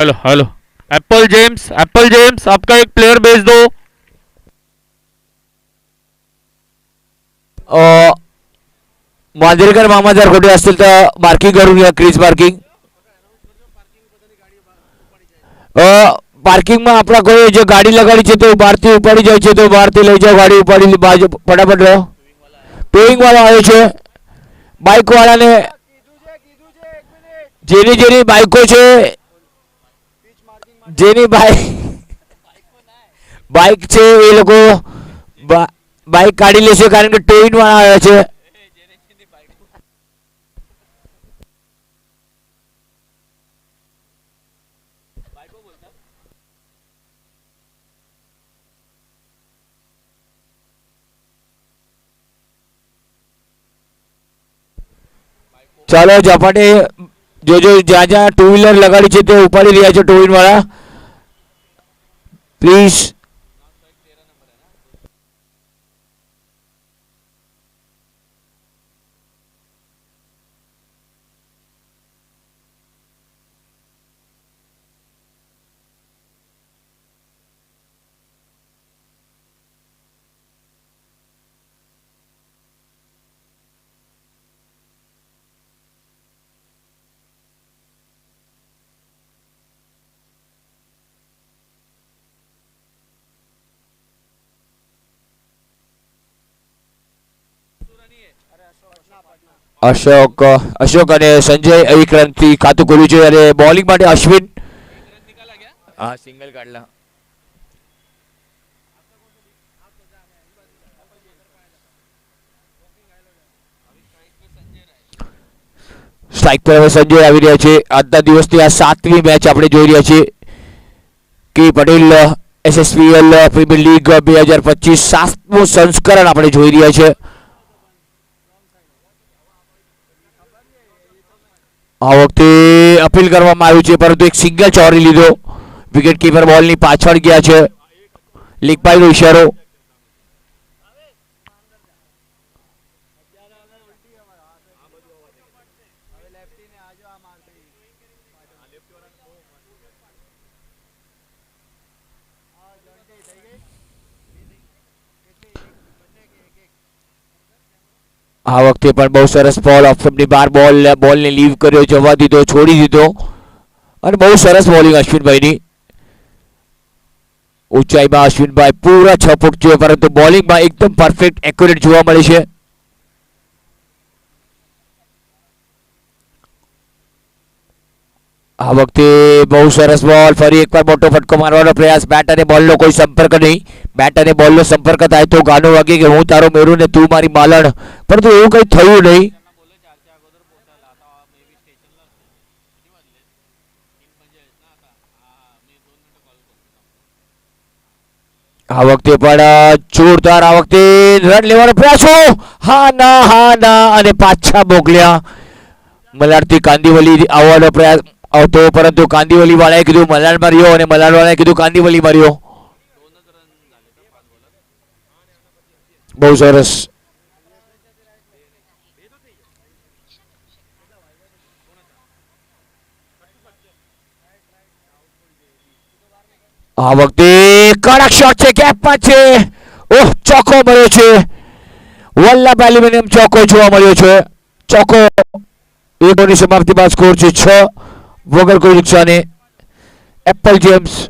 Hello hello. Apple James आपका एक player भेज दो। मांजरेकर मामा जर कुठे असतील तर मार्किंग करून घ्या क्रीज मार्किंग પાર્કિંગમાં આપણા કોઈ જે ગાડી લગાડી છે તે બહારથી ઉપાડી જાય છે તો બહારથી લઈ જાઓ ગાડી ઉપાડી બાજુ ફટાફટ રહો ટોઈંગ વાળો આવ્યો છે બાઇક વાળાને જેની જેની બાઇકો છે જેની બાઇક છે એ લોકો બાઇક કાઢી લેશે કારણ કે ટોઈન વાળા આવ્યા છે ચાલો ઝપાટે જોજો જ્યાં જ્યાં ટુ વ્હીલર લગાડી છે તે ઉપાડી રહ્યા છે ટુ વ્હીલર વાળા પ્લીઝ અશોક અને સંજય વિક્રાંતથી ખાતું ખોલ્યું છે અને બોલિંગ માટે અશ્વિન હા સિંગલ કાઢલા સ્ટ્રાઇક પર હવે સંજય આવી રહ્યા છે આજના દિવસની આ 7મી મેચ આપણે જોઈ રહ્યા છીએ કે પટેલ એસએસપીએલ પ્રીમિયર લીગ 2025 7મું સંસ્કરણ આપણે જોઈ રહ્યા છે આ વખતે અપીલ કરવામાં આવ્યું છે પરંતુ એક સિંગલ ચોરી લીધો વિકેટ કીપર બોલની પાછળ ગયા છે લીગ પાઈનો ઇશારો આ વખતે પણ બહુ સરસ બોલ ઓફ સ્ટમ્પની બહાર બોલને લીવ કર્યો જવા દીધો છોડી દીધો અને બહુ સરસ બોલિંગ અશ્વિનભાઈની ઊંચાઈમાં અશ્વિનભાઈ પૂરા 6 ફૂટ છે પરંતુ બોલિંગમાં એકદમ પરફેક્ટ એક્યુરેટ જોવા મળે છે આ વખતે બહુ સરસ બોલ ફરી એકવાર મોટો ફટકો મારવાનો પ્રયાસ બેટ અને બોલનો કોઈ સંપર્ક નહીં બેટ અને બોલનો સંપર્ક થાય તો ગાનો વાગે કે હું તારો મેરું ને તું મારી માલણ પરંતુ એવું કંઈ થયું નહીં આ વખતે પણ જોરદાર આ વખતે રન લેવાનો પ્રયાસ હા ના અને પાછા મોકલ્યા મલાડથી કાંદીવલી આવવાનો પ્રયાસ આવતો પરંતુ કાંદીવલી વાળાએ કીધું મલાડ માર્યો અને મલાડ વાળાએ કીધું કાંદીવલી માર્યો બહુ સરસ આ વખતે કડક શોટ છે ગેપમાં છે ઓહ ચોકો મળ્યો છે વલ્લભ એલ્યુમિનિયમ ચોકો જોવા મળ્યો છે ચોકો એક ઓવરની સમાપ્તિ બાદ સ્કોર છે 6 વગર કોઈ નુકસાને એપલ જેમ્સ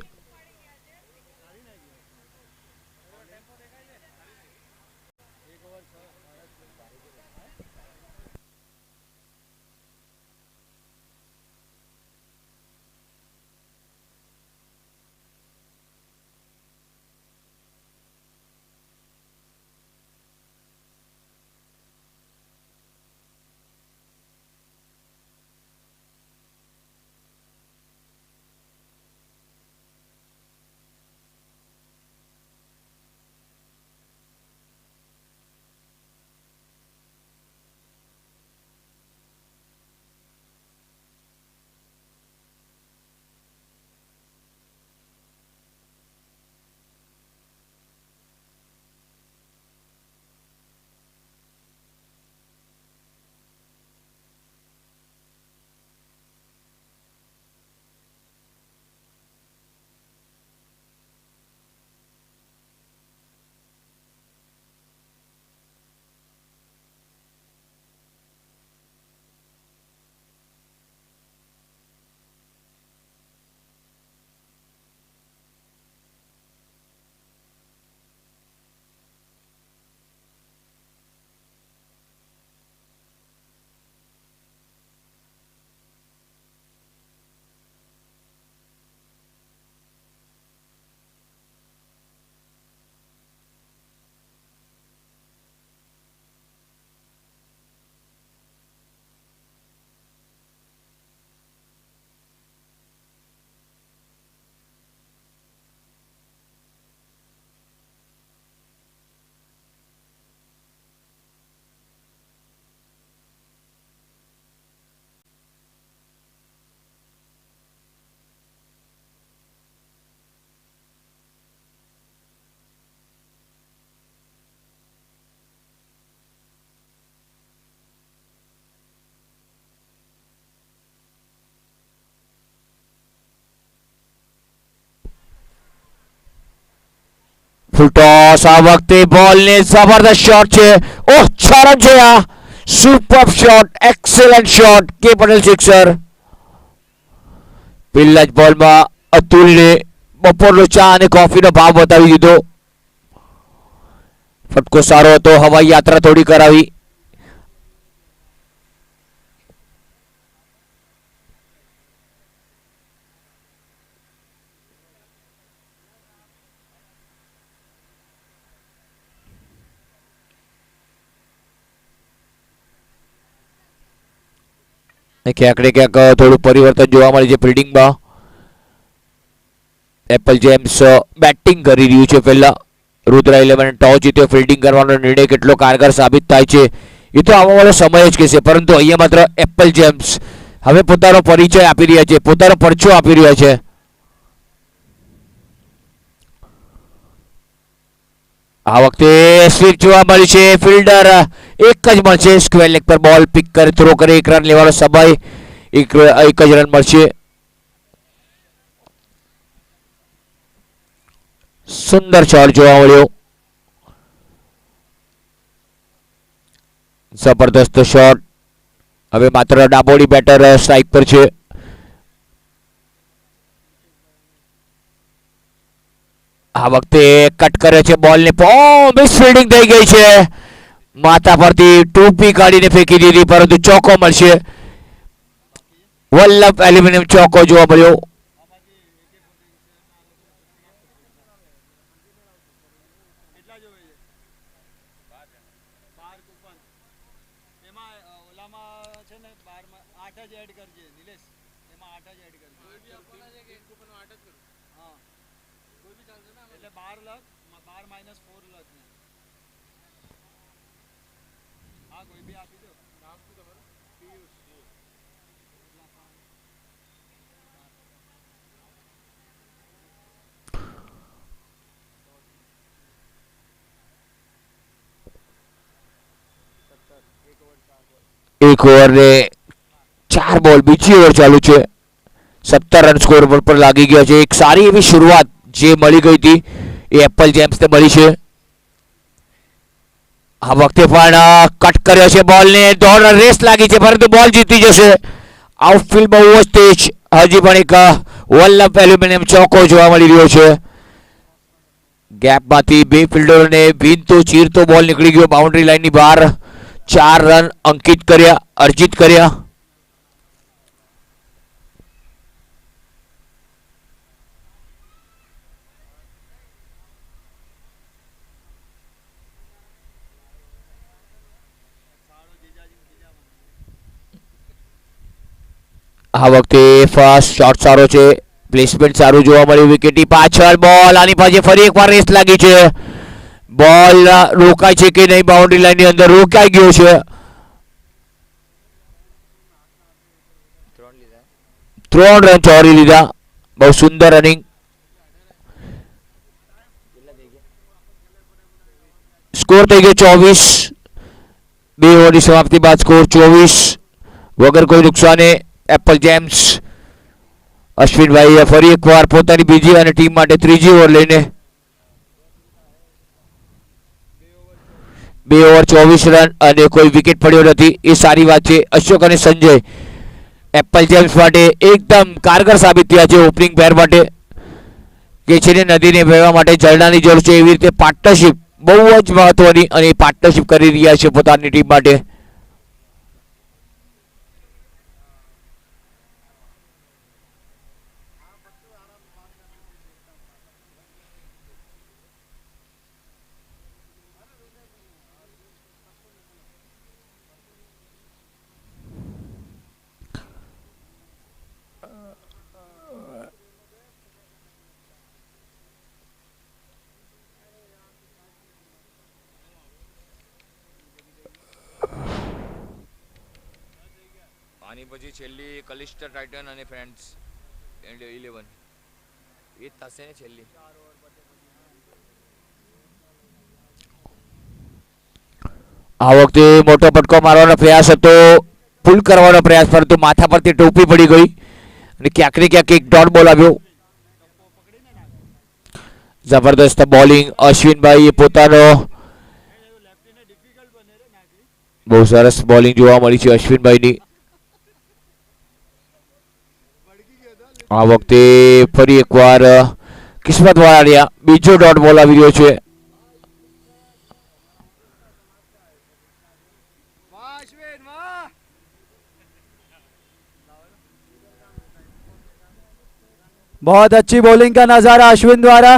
ફૂલ ટોસ આ વખતે બોલને જબરદસ્ત શોટ છે. ઓહ, 6 રન છે આ. Super shot, excellent shot. કે પટેલ સિક્સર. પહેલા જ બોલમાં અતુલને બપોરનો ચા અને કોફીનો ભાવ બતાવી દીધો. ફટકો સારો હતો, હવાઈ યાત્રા થોડી કરાવી. ક્યાંક ને ક્યાંક થોડું પરિવર્તન જોવા મળે છે ફિલ્ડિંગમાં. એપલ જેમ્સ બેટિંગ કરી રહ્યું છે. પહેલા રુદ્ર 11 ટોસ જીત્યો. ફિલ્ડિંગ કરવાનો નિર્ણય કેટલો કારગર સાબિત થાય છે એ તો આવવાવાળો સમય જ કહેશે, પરંતુ અહીંયા માત્ર એપલ જેમ્સ હવે પોતાનો પરિચય આપી રહ્યા છે, પોતાનો પરચો આપી રહ્યા છે. આ વખતે સ્વીપ જોવા મળી છે. ફિલ્ડર એક જ મળશે. સ્ક્વેર લેગ પર બોલ પિક કરે, થ્રો કરે, 1 રન લેવાનો સમય, એક જ રન મળશે. સુંદર શોટ જોવા મળ્યો. જબરદસ્ત શોટ. હવે માત્ર ડાબોડી બેટર સ્ટ્રાઇક પર છે. આ વખતે કટ કરે છે બોલને. મિસ ફિલ્ડિંગ થઈ ગઈ છે. માથા પરથી ટોપી કાઢીને ફેંકી દીધી, પરંતુ ચોકો મળશે. વલ્લભ એલ્યુમિનિયમ ચોકો જોવા મળ્યો. એક ઓવર ને 4 બોલ, બીજી ઓવર ચાલુ છે. 17 રન સ્કોર પર લાગી ગયા છે. એક સારી એવી શરૂઆત જે મળી ગઈ હતી એ એપલ જેમ્સને મળી છે. આ વખતે પણ કટ કર્યો છે બોલને. દોડ રેસ લાગી છે, પરંતુ બોલ જીતી જશે. આઉટફિલ્ડ બહુ જ તેજ. હજી પણ એક વલ્લભ એલ્યુમિનિયમ ચોકો જોવા મળી રહ્યો છે. ગેપમાંથી 2 ફિલ્ડરોને ભીનતો ચીરતો બોલ નીકળી ગયો બાઉન્ડ્રી લાઇનની બહાર. 4 રન અંકિત કર્યા, અર્જિત કર્યા. આ વખતે ફાસ્ટ શોટ સારો છે, પ્લેસમેન્ટ સારું જોવા મળ્યું. વિકેટની પાછળ બોલ, આની પાસે ફરી એકવાર રેસ લાગી છે. બોલ રોકાય છે કે નહીં? બાઉન્ડ્રી લાઇનની અંદર રોકાઈ ગયો છે. 3 રન ચોરી લીધા. બહુ સુંદર રનિંગ. સ્કોર થઈ ગયો 24. 2 ઓવરની સમાપ્તિ બાદ સ્કોર 24 વગર કોઈ નુકસાને. એપલ જેમ્સ અશ્વિનભાઈ ફરી એકવાર પોતાની બીજી અને ટીમ માટે ત્રીજી ઓવર લઈને 2 ઓવર 24 રન અને કોઈ વિકેટ પડ્યો નથી. એ સારી વાત છે. અશોક અને સંજય એપલ જેમ્સ માટે એકદમ કારગર સાબિત થયા છે ઓપનિંગ પેર માટે. કે છે ને નદીને વહેવા માટે ઝરણાની જરૂર છે, એવી રીતે પાર્ટનરશિપ બહુ જ મહત્વની, અને પાર્ટનરશિપ કરી રહ્યા છે પોતાની ટીમ માટે. આની પછી છેલ્લી કલિસ્ટર ટાઇટન અને ફ્રેન્ડ્સ 11 એ થશે ને છેલ્લી. આ વખતે મોટો પટકો મારવાનો પ્રયાસ હતો, પુલ કરવાનો પ્રયાસ, પરંતુ માથા પરથી ટોપી પડી ગઈ અને ક્યાંક ને ક્યાંક એક ડોટ બોલ આવ્યો. જબરદસ્ત બોલિંગ અશ્વિનભાઈ પોતાનો બહુ સરસ બોલિંગ જોવા મળી છે અશ્વિનભાઈની. આ વખતે ફરી એકવાર કિસ્મત વાળા રહ્યા. બીજો ડોટ બોલ આવી રહ્યો છે. बहुत अच्छी बॉलिंग का नजारा अश्विन द्वारा.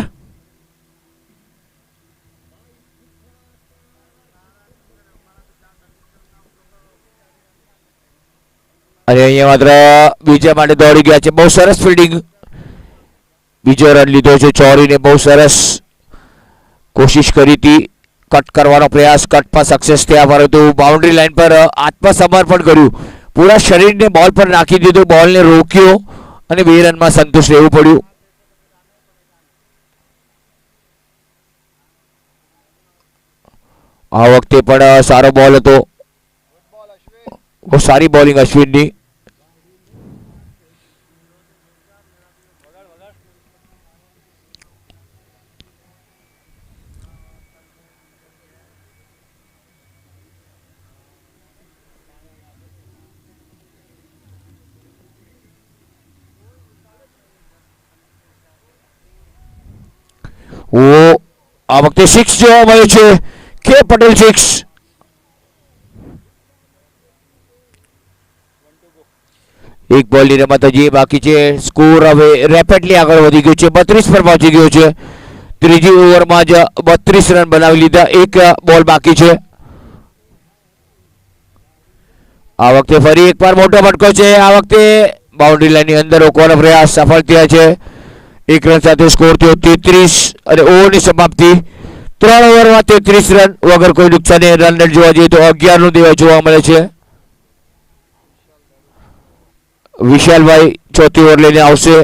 અને અહીંયા માત્ર બીજા માટે દોડી ગયા છે. બહુ સરસ ફિલ્ડિંગ. બીજો રન લીધો છે ચોરીને. બહુ સરસ કોશિશ કરી હતી કટ કરવાનો પ્રયાસ. કટમાં સક્સેસ થયા પરંતુ બાઉન્ડ્રી લાઈન પર આત્મસમર્પણ કર્યું. પૂરા શરીરને બોલ પર નાખી દીધું. બોલને રોક્યો અને 2 રનમાં સંતુષ્ટ રહેવું પડ્યું. આ વખતે પણ સારો બોલ હતો. બહુ સારી બોલિંગ અશ્વિનની. આ વખતે 6 જોવા મળે છે. કે પટેલ 6. એક બોલની રમત હજી બાકી છે. સ્કોર હવે રેપિડલી આગળ વધી ગયો છે. 32 પર પહોંચી ગયો છે. ત્રીજી ઓવરમાં જ 32 રન બનાવી લીધા. એક બોલ બાકી છે. આ વખતે ફરી એકવાર મોટો ફટકો છે. આ વખતે બાઉન્ડ્રી લાઈનની અંદર રોકવાનો પ્રયાસ સફળ થયા છે. 1 રન સાથે સ્કોર થયો 33 અને ઓવરની સમાપ્તિ 3 ઓવરમાં 33 રન વગર કોઈ નુકસાને. રન રેટ જોવા જઈએ તો 11 નું દેવા જોવા મળે છે. વિશાલભાઈ ચોથી ઓવર લઈને આવશે.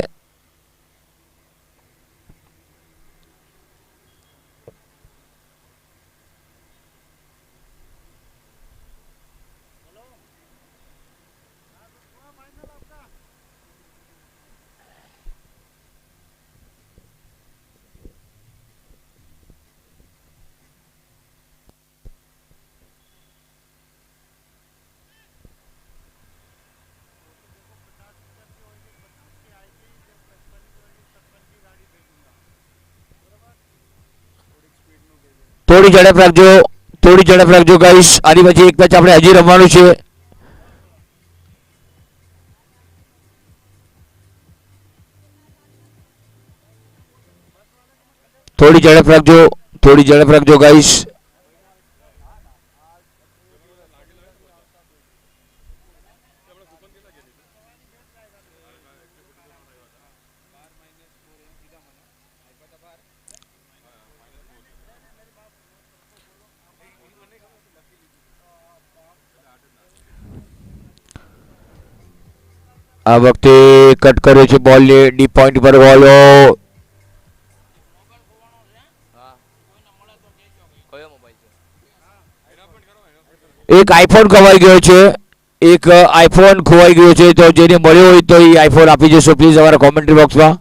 થોડી ઝડપ રાખજો. થોડી ઝડપ રાખજો ગાઈસ. આની પછી એક મેચ આપણે હજી રમવાનું છે. થોડી ઝડપ રાખજો. થોડી ઝડપ રાખજો ગાઈસ. આ વખતે કટ કર્યો છે બોલને. ડીપ પોઈન્ટ પર બોલ. એક આઈફોન ખવાઈ ગયો છે. એક આઈફોન ખોવાઈ ગયો છે. તો જેને મળ્યો હોય તો એ આઈફોન આપી જશો પ્લીઝ અમારા કોમેન્ટ્રી બોક્સમાં.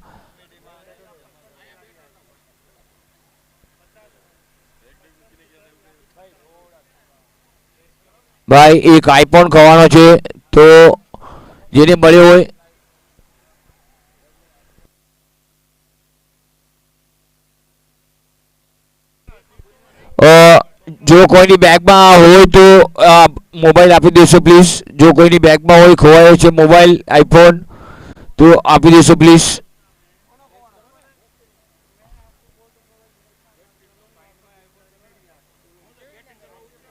ભાઈ એક આઈફોન ખવાનો છે તો જેને મળ્યો હોય. જો કોઈની બેગમાં હોય તો મોબાઈલ આપી દેશો પ્લીઝ. જો કોઈની બેગમાં હોય ખોવાયો છે મોબાઈલ આઈફોન તો આપી દેશો પ્લીઝ.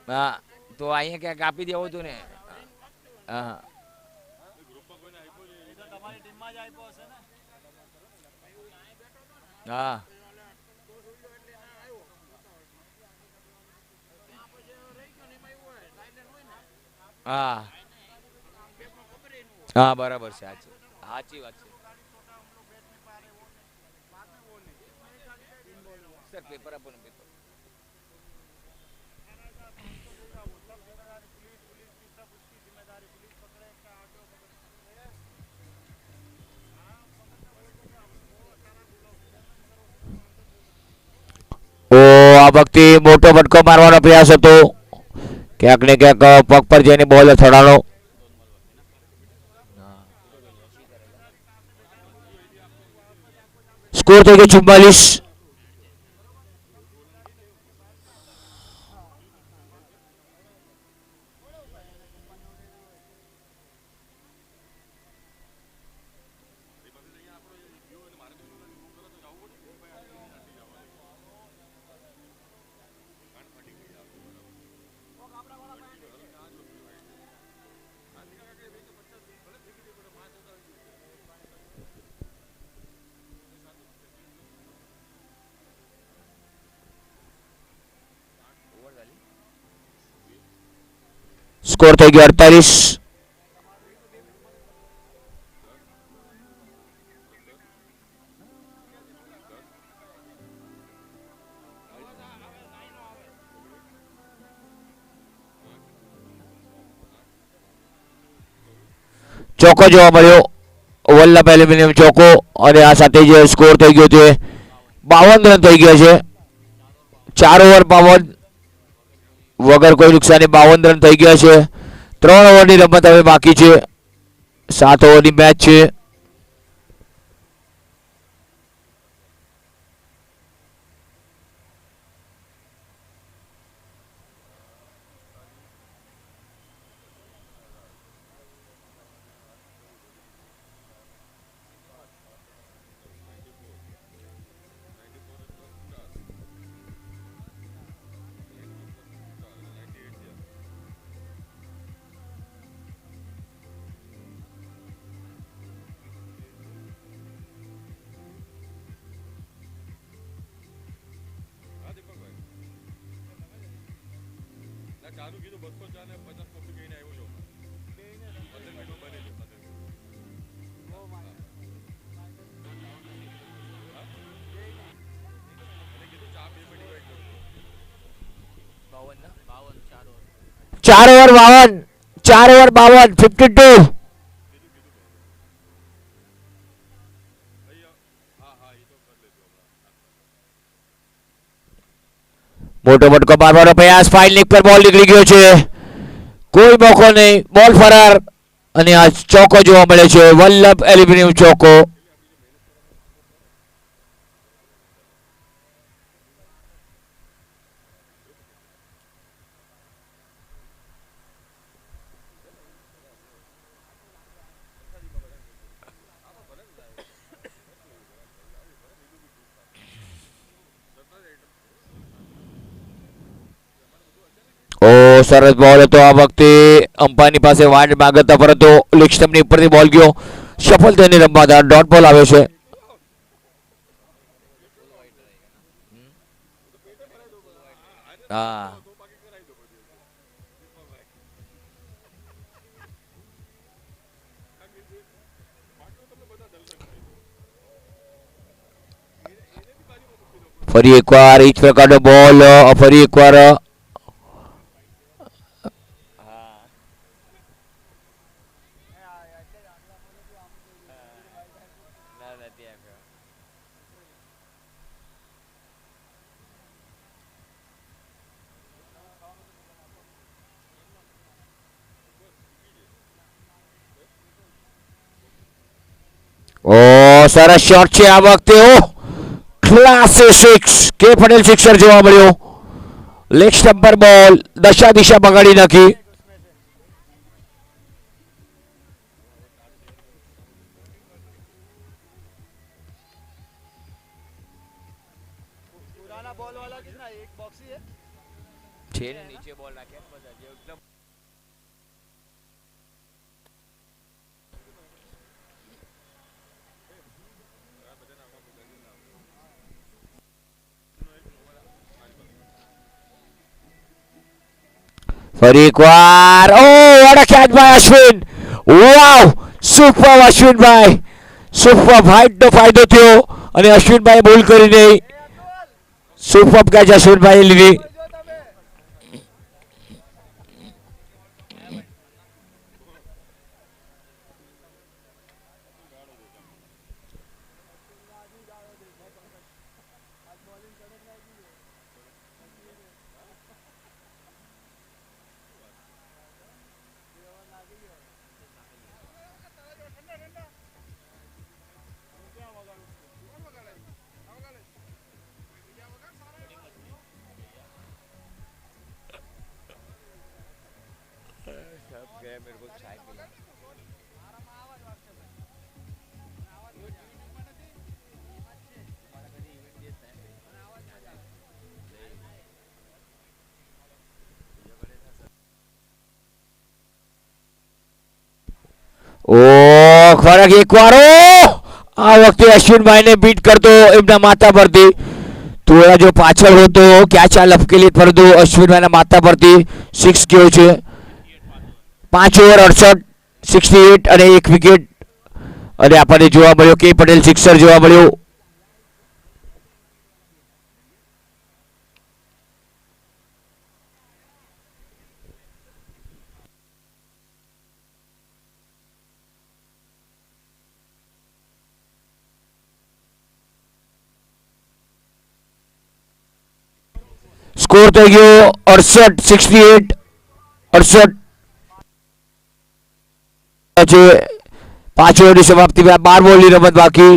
હા તો અહીંયા ક્યાંક આપી દેવું હતું ને. હા હા હા હા બરાબર છે. સાચી વાત છે. સર પેપર આપો ને પેપર. વખતે મોટો ફટકો મારવાનો પ્રયાસ હતો, ક્યાંક ને ક્યાંક પગ પર જઈને બોલ અથડાણો. સ્કોર થઈ ગયો 44. સ્કોર થઈ ગયો 48. ચોકો જોવા મળ્યો, વલ્લભ એલ્યુમિનિયમ ચોકો, અને આ સાથે જે સ્કોર થઈ ગયો તે 52 રન થઈ ગયા છે. 4 ઓવર 52 વગર કોઈ નુકસાની 52 રન થઈ ગયા છે. 3 ઓવરની રમત હવે બાકી છે. 7 ઓવરની મેચ છે. ચાર ઓવર 52, 4 ઓવર 52, 52. મોટો ફટકો મારવાનો પ્રયાસ, ફાઇલ લીક પર બોલ નીકળી ગયો છે, કોઈ મોકો નહીં, બોલ ફરાર, અને આ ચોકો જોવા મળે છે, વલ્લભ એલ્યુમિનિયમ ચોકો. સરસ બોલ હતો આ વખતે, અંપાયરની પાસે વાઇડ માંગતા, પરંતુ લીગ સ્ટમ્પની ઉપરથી બોલ ગયો, સફળ થઈને રમવા ડોટ બોલ આવે છે. હા, ફરી એકવાર એ જ પ્રકારનો બોલ, ફરી એકવાર સરસ શોટ છે આ વખતે. ક્લાસે 6, કે પટેલ સિક્સર જોવા મળ્યો, લેગ સ્ટમ્પ પર બોલ, દિશા બગાડી નાખી. નીચે બોલ નાખ્યા બધા એકદમ. ફરી એકવાર, oh what a catch by Ashwin, wow, super અશ્વિનભાઈ, સુપર હાઇટનો ફાયદો થયો, અને અશ્વિનભાઈ બોલ કરી નહીં, સુપર કેચ અશ્વિનભાઈ લીધી. ઓ ખોરાક એકવાર આ વખતે અશ્વિનભાઈને બીટ કરતો એમના માથા પરથી થોડા જો પાછળ હોતો ક્યાંચ આ લપકેલી પરંતુ અશ્વિનભાઈના માથા પરથી 6 ગયો છે 5 ઓવર 68 68 અને 1 વિકેટ અને આપણને જોવા મળ્યો કે પટેલ સિક્સર જોવા મળ્યો સ્કોર થઈ ગયો 68 68 68 છે 5 ઓવરની સમાપ્તિ 12 બોલની રમત બાકી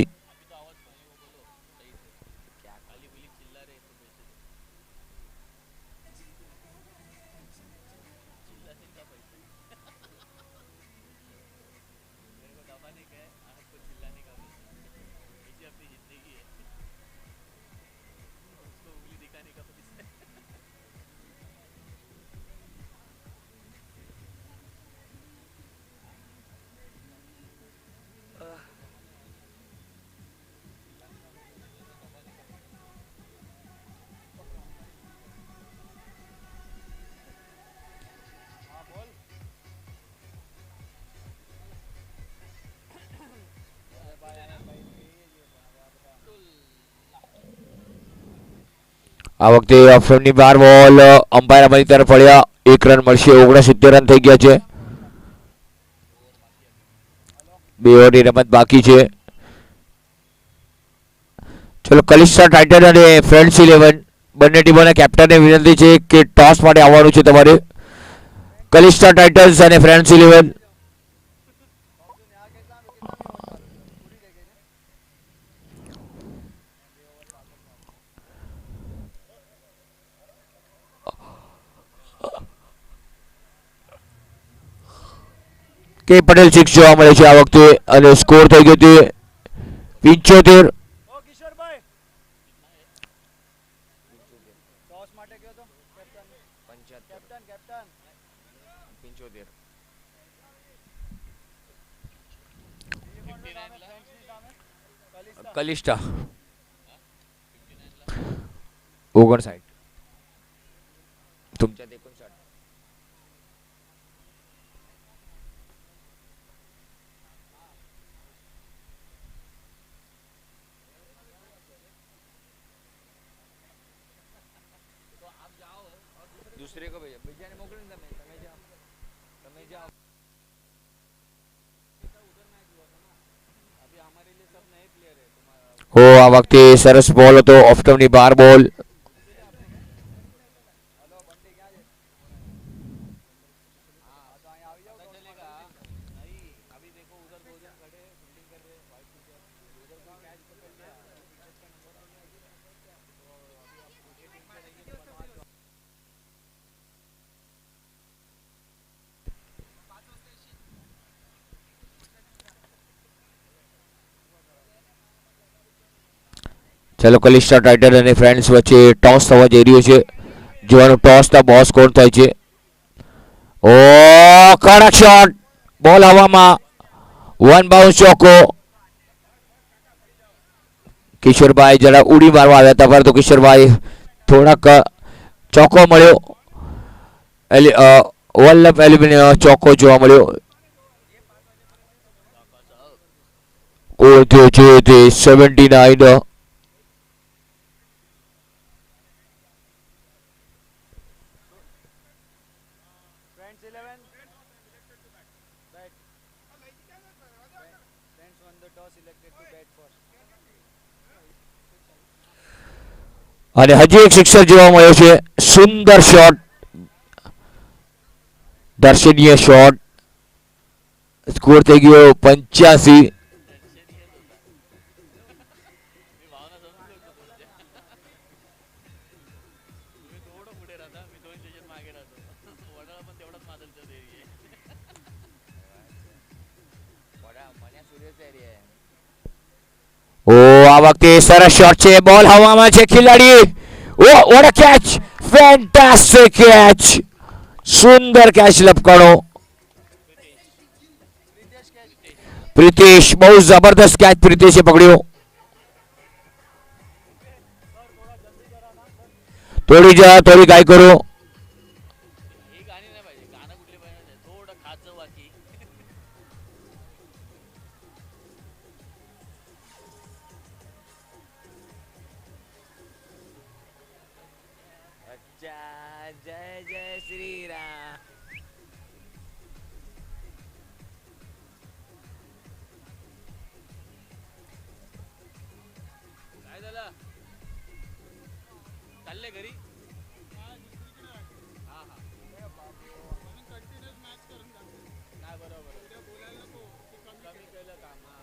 આ વખતે ઓફરની 12 બોલ અમ્પાયર અમારી તરફ પડ્યા 1 રન મળશે 69 રન થઈ ગયા છે 2 ઓવરની રમત બાકી છે ચલો કલિસ્ટા ટાઇટન અને ફ્રેન્ડ્સ 11 બંને ટીમોના કેપ્ટનને વિનંતી છે કે ટોસ માટે આવવાનું છે તમારે કલિસ્ટા ટાઇટન્સ અને ફ્રેન્ડ્સ 11 કે પટેલ 6 જોવા મળે છે આ વખતે અને સ્કોર થઈ ગયો તે 75 કલિસ્ટા 59 तुमच्या 59 दूसरे को भेजो બીજાને મોકલો ને તમે જાઓ ઓ આ વખતે સરસ બોલ હતો ઓફ ટર્મની 12 બોલ ચલો કલિસ્ટા ટાઇટન અને ફ્રેન્ડ્સ વચ્ચે ટોસ થવા જઈ રહ્યો છે જોવાનું ટોસના બોસ કોણ થાય છે ઓ કડક શોટ બોલ હવામાં 1 બાઉન્સ ચોકો કિશોરભાઈ જરા ઉડી મારવા આવ્યા હતા પરંતુ કિશોરભાઈ થોડાક ચોકો મળ્યો વલ્લભ એલ્યુમિનિયમ ચોકો જોવા મળ્યો ઓ તે 79 અને હજી એક સિક્સર જોવા મળ્યો છે સુંદર શોટ દર્શનીય શોટ સ્કોર થઈ ગયો 85 ઓ આ વખતે સરસ શોટ છે, બોલ હવામાં છે, ખેલાડી oh what a catch, fantastic catch, સુંદર કેચ લપકાણો. પ્રિતેશ બહુ જબરદસ્ત કેચ પ્રિતેશે પકડ્યો. થોડી ગાય કરો. जय जय श्री राम. काय झालं? चालले घरी? हा हा. नाही बरोबर. कमी केलं काम. हा.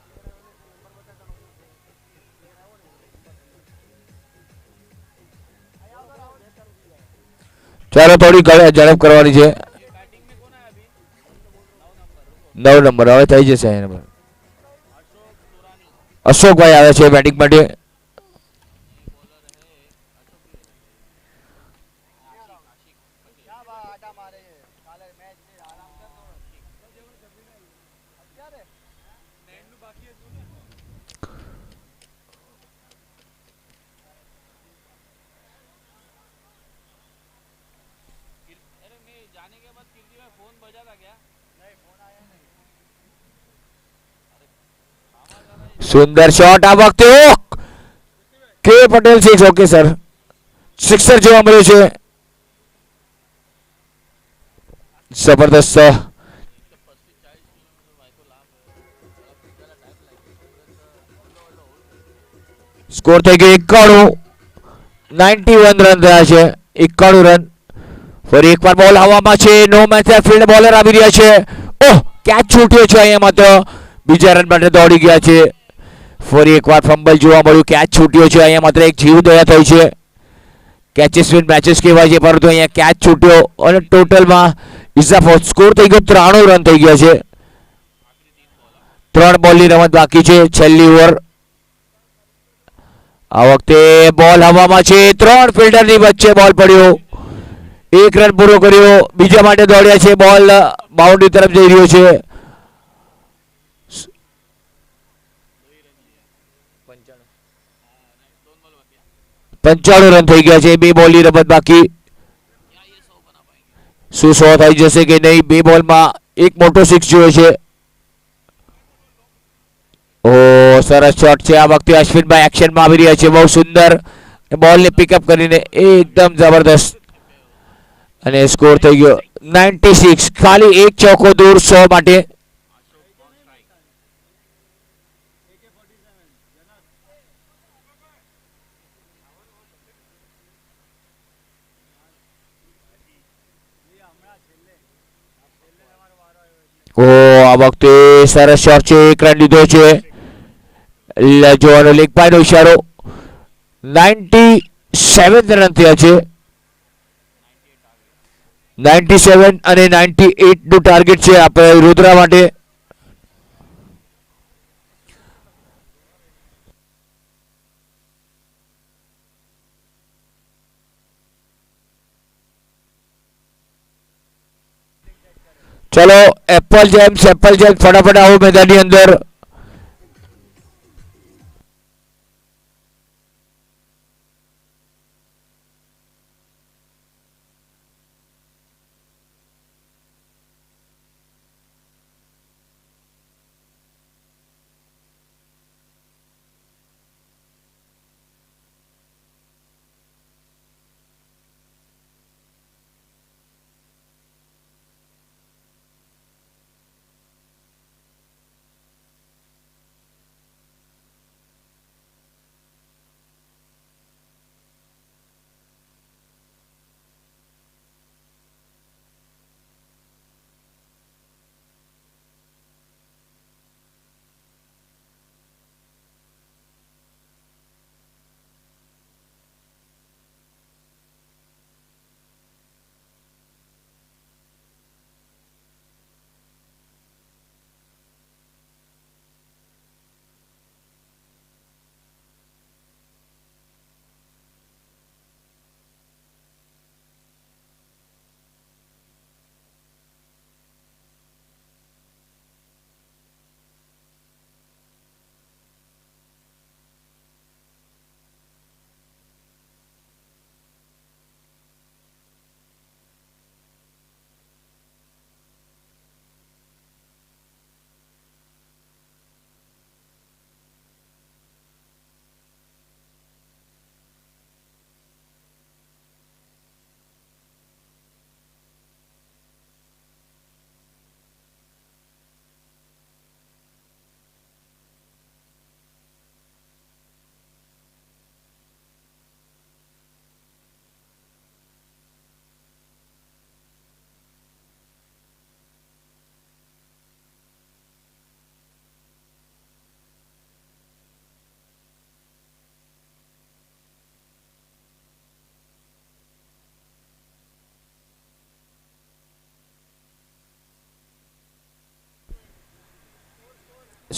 ચાલો થોડી ઝડપ કરવાની છે. बैटिंग में कौन है अभी? 9 નંબર હવે થઈ જશે. એ નંબર अशोक तुरानी. અશોકભાઈ આવે છે બેટિંગ માટે. अरे मैं जाने के बाद कीर्ति भाई फोन बजा था क्या? नहीं फोन आया नहीं. સુંદર શોટ આ વખતે. ઓ કે Patel six. Okay sir, sixer જોવા મળ્યો છે. જબરદસ્ત સ્કોર થઈ ગયો 91. 91 રન થયા છે. 91 રન. ફરી એકવાર બોલ હવામાં છે, નો મેચ ફિલ્ડ બોલર આવી રહ્યા છે. ઓહ કેચ છૂટ્યો છે, અહીંયા માત્ર બીજા રન માટે દોડી ગયા છે. ફરી એકવાર ફંબલ જોવા મળ્યું, કેચ છૂટ્યો છે, અહીંયા માત્ર એક જીવદયા થઈ છે. કેચેસ વિન મેચેસ કહેવાય છે, પરંતુ અહીંયા કેચ છૂટ્યો અને ટોટલમાં ઇઝાફો. સ્કોર થઈ ગયો 93 રન થઈ ગયા છે. 3 બોલની રમત બાકી છે, છેલ્લી ઓવર. આ વખતે બોલ હવામાં છે, 3 ફિલ્ડરની વચ્ચે બોલ પડ્યો. 1 રન પૂરો કર્યો, બીજા માટે દોડ્યા છે. બોલ બાઉન્ડ્રી તરફ જઈ રહ્યો છે. 95 રન થઈ ગયા છે. 2 બોલની રમત બાકી. શું 100 થઈ જશે કે નહીં? 2 બોલમાં એક મોટો સિક્સ જોયો છે. ઓ સરસ શોટ છે. આ વખતે અશ્વિનભાઈ એક્શનમાં આવી રહ્યા છે. બહુ સુંદર બોલને પિકઅપ કરીને એકદમ જબરદસ્ત. અને સ્કોર થઈ ગયો 96. ખાલી એક ચોકો દૂર 100 માટે. ઓ આ વખતે સરસ શોટ છે, 1 રન લીધો છે. જોવાનો લેગ પાયનો ઇશારો. 97 રન થયા છે. 97 અને 98 નું ટાર્ગેટ છે આપણે રુદ્રા માટે. ચલો એપલ જેમ્સ ફટાફટ આવો મેદાનની અંદર.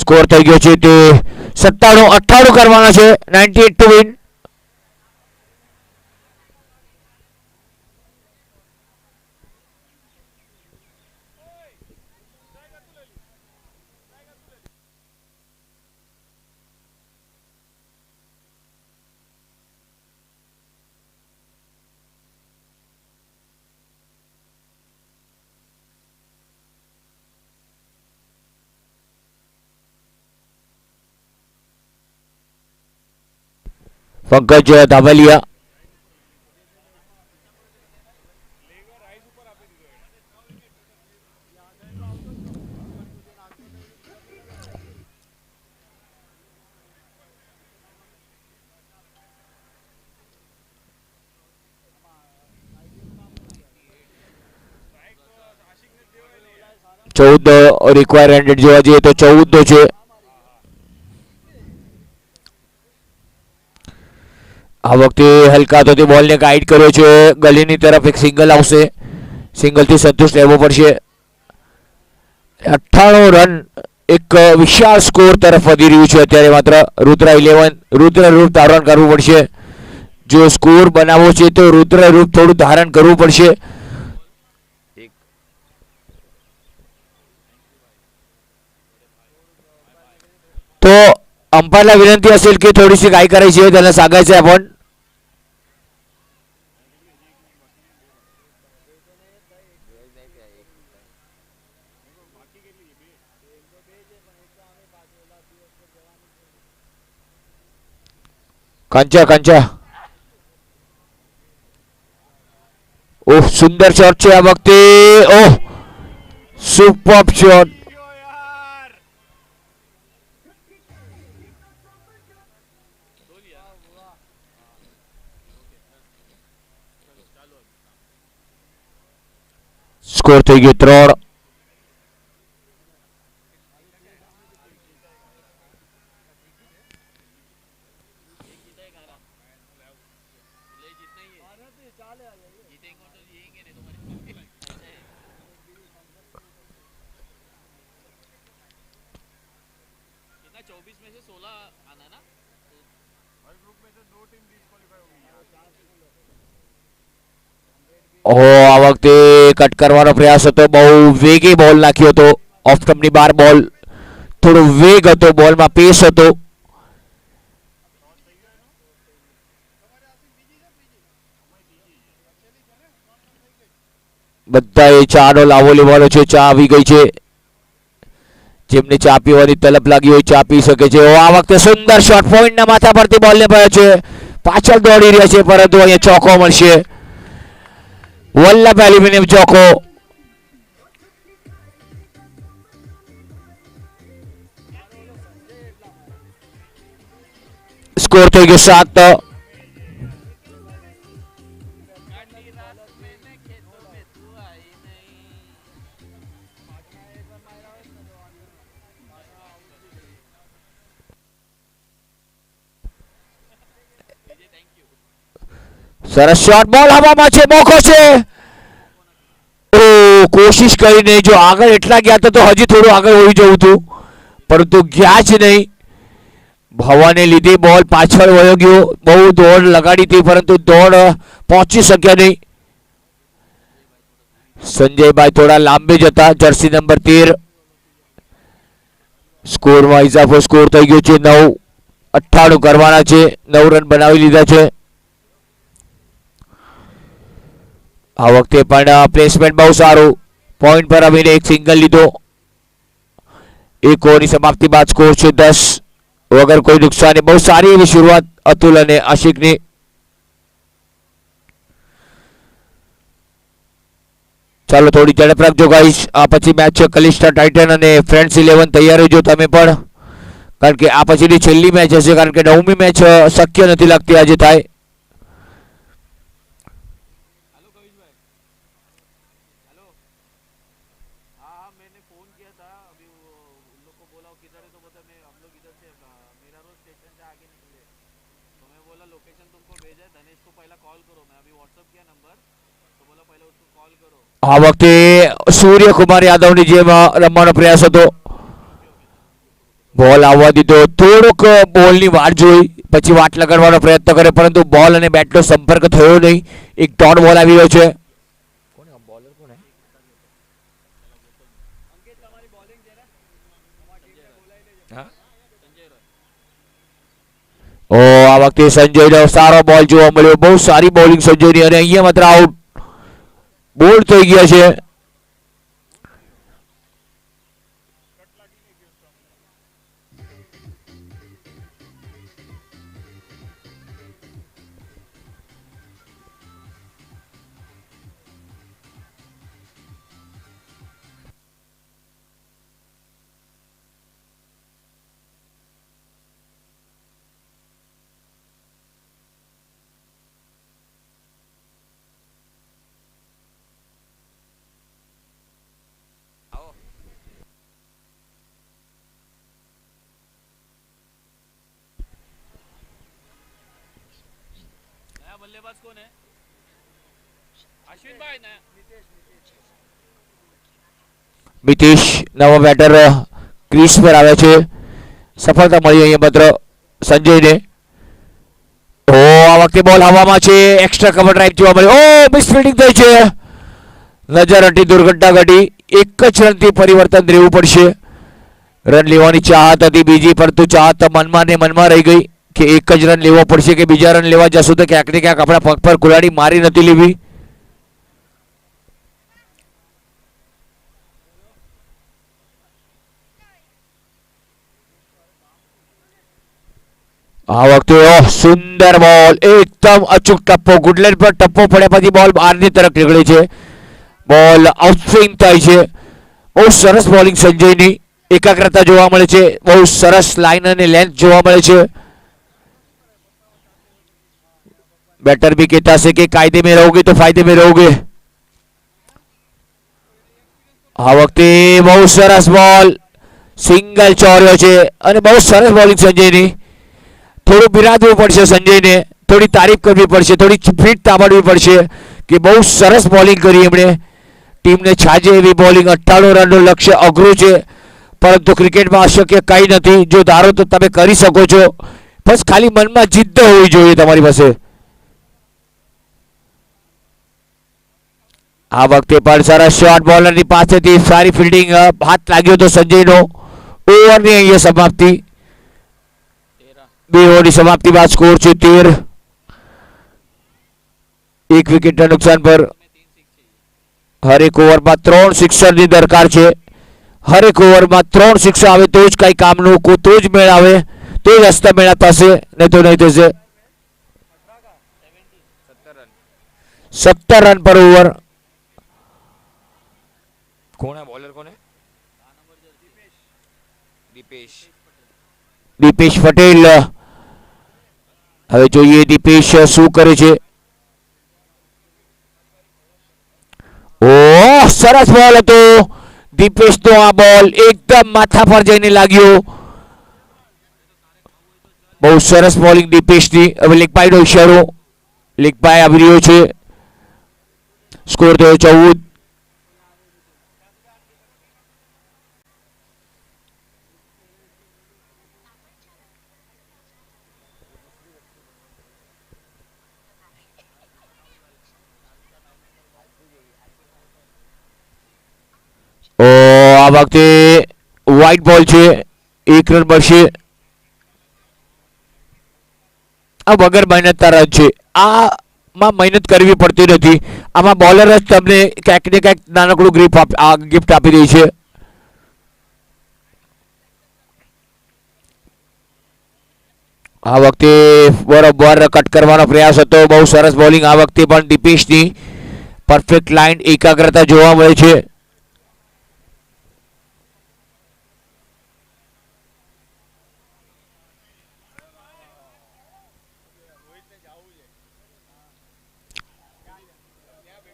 સ્કોર થઈ ગયો છે તે 97-98 કરવાના છે. 98 ટુ વિન. પંકજ ધાબલિયા. ચૌદ રિક્વાયર 100 જોવા જઈએ તો 14 છે. આ વખતે હલકા હાથોથી બોલને ગાઈડ કર્યો છે. ગલીની તરફ એક સિંગલ આવશે. સિંગલથી સંતુષ્ટ રહેવો પડશે. 98 રન એક વિશાળ સ્કોર તરફ વધી રહ્યું છે અત્યારે. માત્ર રુદ્ર 11 રુદ્ર રૂપ ધારણ કરવું પડશે. જો સ્કોર બનાવવો છે તો રુદ્ર રૂપ થોડું ધારણ કરવું પડશે. તો अंपायरला विनंती असेल की थोडीशी काय करायची आहे, त्यांना सांगायचं आहे आपण. कांचा कांचा ओह सुंदर शॉट છે આ વખતે. ઓહ સુપર્બ શોટ. स्कोर થઈ ગયો 3. આ વખતે કટ કરવાનો પ્રયાસ હતો. બહુ વેગી બોલ નાખ્યો હતો. ઓફ સ્ટમ્પની બહાર બોલ. થોડો વેગ હતો બોલમાં, પેસ હતો. બધા એ ચાનો લાવો લેવાનો છે. ચા આવી ગઈ છે. જેમને ચા પીવાની તલબ લાગી હોય ચા પી શકે છે. આ વખતે સુંદર શોટ પોઈન્ટના માથા પરથી બોલને પડ્યો છે. પાછળ દોડી રહ્યા છે પરંતુ અહીંયા ચોકો મળશે. વલ્લભ એલ્યુમિનિયમ ચોકો. સ્કોર થઈ ગયો 7. સરસ શોટ. બોલ હવામાં છે. મોકો છે. ઓ કોશિશ કરીને જો આગળ એટલા ગયા તો હજી થોડું આગળ વળી જવું હતું પરંતુ ગયા જ નહીં. હવાને લીધે બોલ પાછળ વયો ગયો. બહુ દોડ લગાડી હતી પરંતુ દોડ પહોંચી શક્યા નહીં. સંજયભાઈ થોડા લાંબે જતા. Jersey number 13. સ્કોરમાં ઇજાફો. સ્કોર થઈ ગયો છે 9. 98 કરવાના છે. 9 રન બનાવી લીધા છે. આ વખતે પણ પ્લેસમેન્ટ બહુ સારું. પોઈન્ટ પર આવીને એક સિંગલ લીધો. એક ઓવરની સમાપ્તિ બાદ સ્કોર છે 10 વગર કોઈ નુકસાની. બહુ સારી એવી શરૂઆત અતુલ અને આશિકની. ચાલો થોડી ઝડપ રાખજો ગાઈસ. આ પછી મેચ છે કલિસ્ટા ટાઇટન અને ફ્રેન્ડ્સ 11. તૈયાર રહેજો તમે પણ, કારણ કે આ પછીની છેલ્લી મેચ હશે. કારણ કે 9મી મેચ શક્ય નથી લાગતી આજે થાય. આ વખતે સૂર્યકુમાર યાદવની જેમ રમવાનો પ્રયાસ હતો. બોલ આવવા દીધો, થોડોક બોલની વાર જોઈ, પછી વાટ લગાડવાનો પ્રયત્ન કરે, પરંતુ બોલ અને બેટનો સંપર્ક થયો નહીં. એક ડોટ બોલ આવી રહ્યો છે. ઓ આ વખતે સંજયનો સારો બોલ જોવા મળ્યો. બહુ સારી બોલિંગ સંજયની, અને અહીંયા માત્ર આઉટ બોલ્ડ થઈ ગયા છે. नया बल्लेबाज कौन है? अश्विन भाई नया મિતેશ નવા બેટર ક્રીઝ પર આવે છે. સફળતા મળી અહીંયા માત્ર સંજયને. ઓ આ વખતે બોલ હવામાં છે. એક્સ્ટ્રા કવર ડ્રાઈવ જોવા મળ્યો. ઓ મિસ ફિલ્ડિંગ થઈ છે. નજર હટી, દુર્ઘટના ઘટી. એક જ રનથી પરિવર્તન રહેવું પડશે. રન લેવાની ચાહત હતી બીજી, પરંતુ ચાહત મનમાં ને મનમાં રહી ગઈ કે એક જ રન લેવો પડશે, કે બીજા રન લેવા જશું તો ક્યાંક ને ક્યાંક આપણા પગ પર કુલાડી મારી નથી લેવી. આ વખતે સુંદર બોલ, એકદમ અચૂક ટપ્પો. ગુડલેન્ડ પર ટપ્પો પડ્યા પછી બોલ બહારની તરફ નીકળે છે. બોલ આઉટસ્વિંગ થાય છે. બહુ સરસ બોલિંગ સંજયની. એકાગ્રતા જોવા મળે છે. બહુ સરસ લાઇન અને લેન્થ જોવા મળે છે. बैटर भी कहता है कि कायदे में रहोगे तो फायदे में रहोगे. આ વખતે બહુ સરસ બોલ, સિંગલ ચોર્યો છે, અને બહુ સરસ બોલિંગ સંજયની. થોડું બિરાદવું પડશે સંજયને, થોડી તારીફ કરવી પડશે, થોડી ફીટ તાબડવી પડશે કે બહુ સરસ બોલિંગ કરી એમણે. ટીમને છાજે એવી બોલિંગ. 98 રનનું લક્ષ્ય અઘરું છે, પરંતુ ક્રિકેટમાં અશક્ય કંઈ નથી. જો ધારો તો તમે કરી શકો છો. બસ ખાલી મનમાં જિદ્દ હોવી જોઈએ તમારી પાસે. આ વખતે પણ સરસ શોટ, બોલરની પાસેથી સારી ફિલ્ડિંગ. હાથ લાગ્યો તો સંજયનો. ઓવરની અહીંયા સમાપ્તિ. 2 ઓવરની સમાપ્તિ બાદ સ્કોર છે 13. એક વિકેટના નુકસાન પર. હરેક ઓવરમાં 3 સિક્સરની દરકાર છે. હરેક ઓવરમાં 3 સિક્સ આવે તો જ કંઈ કામનું, તો જ મેળ આવે, તો જ હસ્તા મેળા થશે, નહીં તો નહીં થશે. 17 રન પર ઓવર. કોણ બોલર કોને? દીપેશ પટેલ. હવે જોઈએ દીપેશ શું કરે છે. ઓ સરસ બોલ હતો દીપેશનો. આ બોલ એકદમ માથા પર જઈને લાગ્યો. બહુ સરસ બોલિંગ દીપેશની. હવે લેગબાઈનો ઇશારો. લેગબાઈ આવી રહ્યો છે. સ્કોર થયો 14. આ વખતે વ્હાઈટ બોલ છે. 1 રન મળશે. આ વગર મહેનતના રન છે. આમાં મહેનત કરવી પડતી નથી. આમાં બોલર જ તમને ક્યાંક ને ક્યાંક નાનકડું ગિફ્ટ આપી રહી છે. આ વખતે બરોબર કટ કરવાનો પ્રયાસ હતો. બહુ સરસ બોલિંગ આ વખતે પણ દીપેશની. પરફેક્ટ લાઇન, એકાગ્રતા જોવા મળે છે.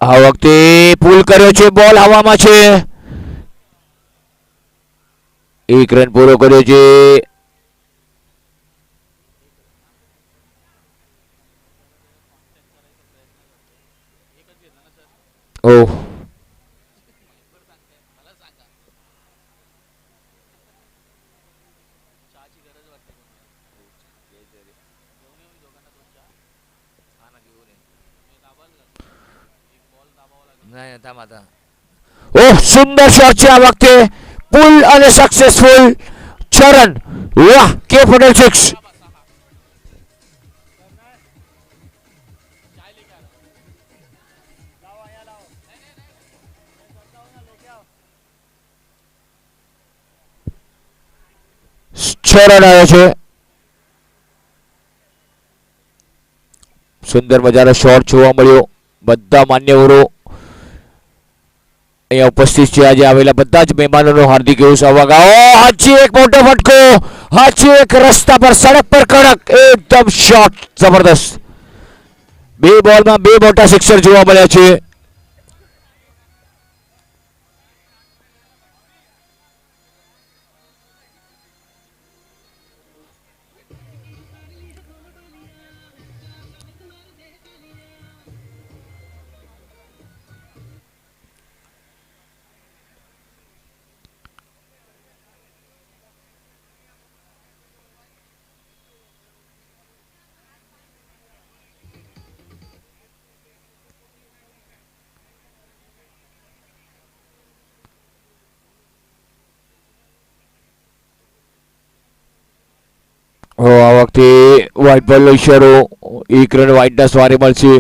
આ વખતે પુલ કર્યો છે. બોલ હવામાં છે. 1 રન પૂરો કર્યો છે. ઓહ નહીં હતા માતા. ઓહ, સુંદર શોટ છે આ વખતે. પુલ અને સક્સેસફુલ. ચરણ, વાહ, કે પટેલ 6. ચરણ આવ્યો છે. સુંદર મજાનો શોટ જોવા મળ્યો. બધા માન્યવરો અહીંયા ઉપસ્થિત છે. આજે આવેલા બધા જ મહેમાનોનો હાર્દિક એવું સ્વાગત. હાજી એક મોટો ફટકો, હાજી એક રસ્તા પર, સડક પર કડક એકદમ શોટ જબરદસ્ત. બે બોલમાં બે મોટા સિક્સર જોવા મળ્યા છે. આ વખતે વ્હાઇટ બોલનો ઇશારો. એક રન વ્હાઇટના સવારે મળશે.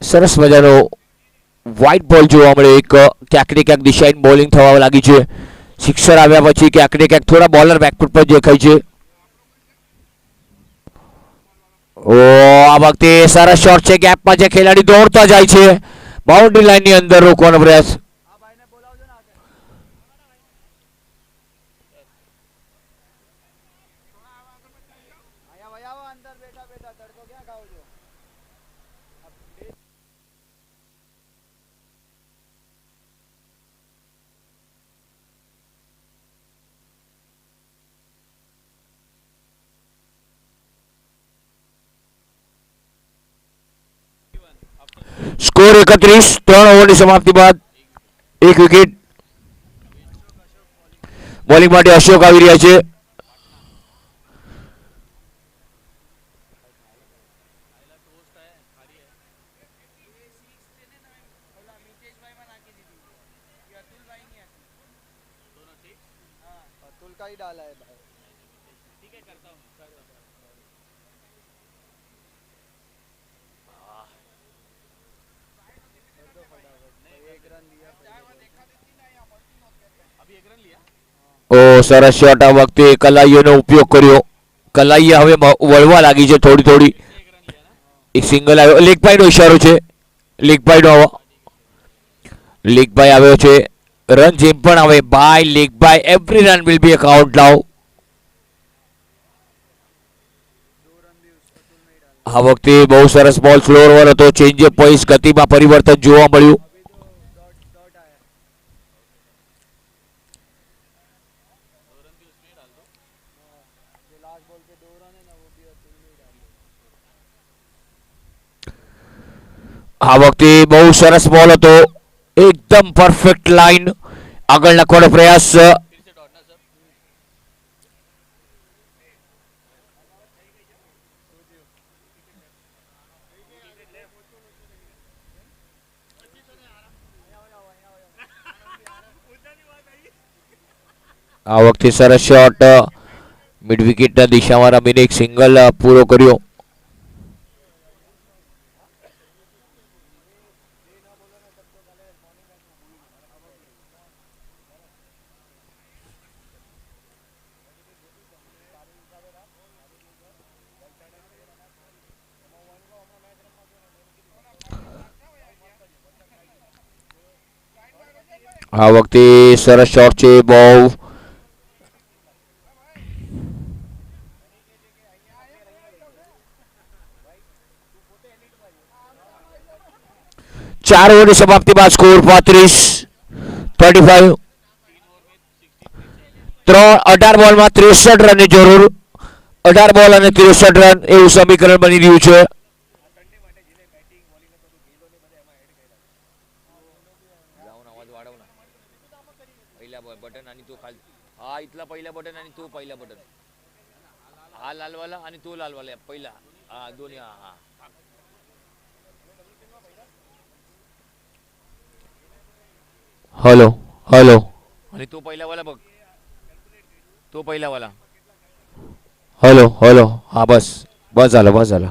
સરસ મજાનો વ્હાઇટ બોલ જોવા મળે. એક ક્યાંક ને ક્યાંક દિશાહીન બોલિંગ થવા લાગી છે. સિક્સર આવ્યા પછી ક્યાંક ને ક્યાંક થોડા બોલર બેકફૂટ પર દેખાય છે. આ વખતે સરસ શોટ છે. ગેપમાં જે ખેલાડી દોડતા જાય છે, બાઉન્ડ્રી લાઇનની અંદર રોકવાનો પ્રયાસ. સ્કોર 31. 3 ઓવરની સમાપ્તિ બાદ 1 વિકેટ. બોલિંગ માટે અશોક આવી રહ્યા છે. સરસ શોટ આ વખતે કલાઈઓનો ઉપયોગ કર્યો. કલાઈએ હવે વળવા લાગી છે થોડી થોડી. એક સિંગલ આવ્યો. લેગભાઈનો ઇશારો છે. લેગભાઈનો લેગભાઈ આવ્યો છે. રન જેમ પણ આવે બાય લેગભાઈ, every run will be a count now. આ વખતે બહુ સરસ બોલ ફ્લોર ઓવર હતો. ચેન્જ ઓફ પેસ, ગતિમાં પરિવર્તન જોવા મળ્યું. આ વખતે બહુ સરસ બોલ હતો. એકદમ પરફેક્ટ લાઈન. આગળ નાખવાનો પ્રયાસ. આ વખતે સરસ શોટ. મિડ વિકેટના દિશામાં રમીને એક સિંગલ પૂરો કર્યો. આ વખતે સરસ શોટ છે. બહુ 4 ઓવરની સમાપ્તિ બાદ સ્કોર 35. 18 બોલમાં 63 રનની જરૂર. 18 બોલ અને 63 રન એવું સમીકરણ બની રહ્યું છે. पहिला बटन आणि तो पहिला बटन हा लालवाला आणि तो लालवाला पहिला हॅलो हॅलो आणि तो पहिलावाला बघ तो पहिलावाला हॅलो हॅलो हा बस बस झालं बस झालं